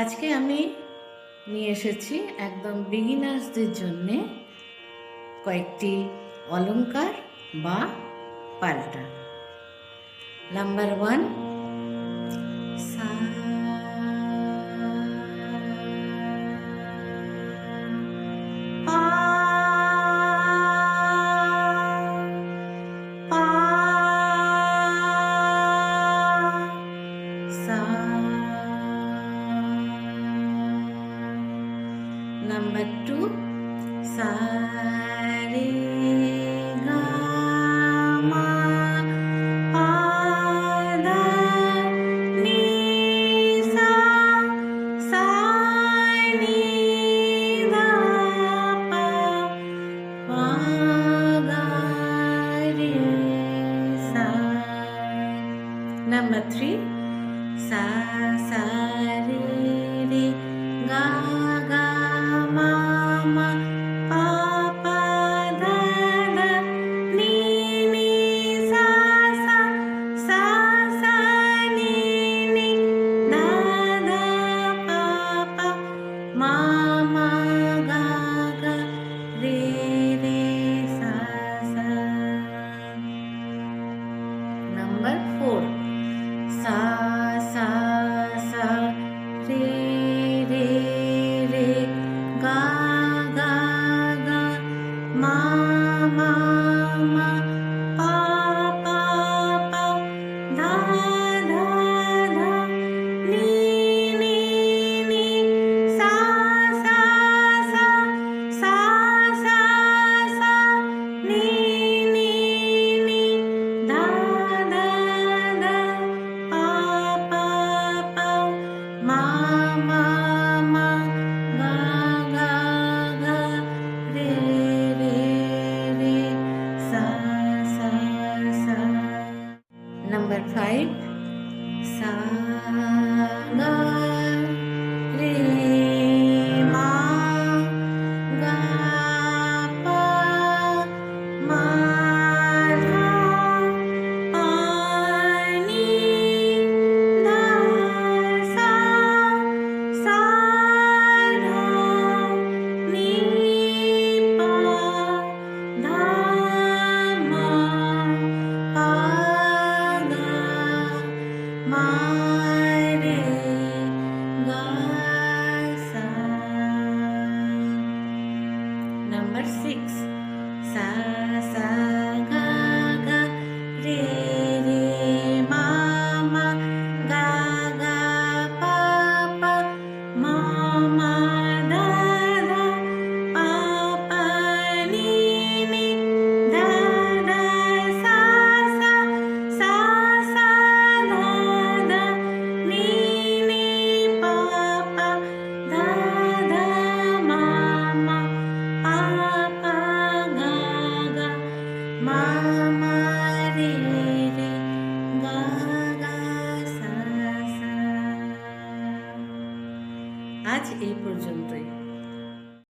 আজকে আমি নিয়ে এসেছি একদম বিগিনার্সদের জন্যে কয়েকটি অলংকার বা পাল্টা। নাম্বার 1, সা, পা, পা, সা। Number 2, sa, re, ga, ma, pa, da, ni, sa, sa, ni, da, pa, pa, ga, re, sa. Number 3, sa, sa, re, re, ga, ga, ma, ma, pa, pa, da, da, ni, ni, sa, sa, sa, sa, ni, ni, da, da, pa, pa, ma, ma, ga, ga, re, re, sa, sa. Number 4, sa, sa, sa, re, re, re, ga, ga, ga, ma, ma, ma, pa, pa, pa, da, da, da, ni, ni, ni, sa, sa, sa, sa, sa, sa, ni, ni, ni, da, da, da, pa, pa, pa, ma, ma, ma, ga, ga, ga, re, re, re, sa, sa, sa. Number 5, sa, ga, re, ma, ga, pa, ma, da, pa, ni, da, sa, sa, da, ni, pa, da, ma, pa, ga, ma, re, ga, sa. Number 6, sa, sa, ga, ga, re, re, ma, ma, ga, ga, pa, pa, ma, ma, da, da, pa, pa, ni, ni, da, da, sa, sa, sa, sa, da, da, ni, ni, pa, pa, da, da, ma, ma, pa, pa, ga, ga, ma, ma, re, re, ga, ga, sa, sa. আজ এই পর্যন্তই।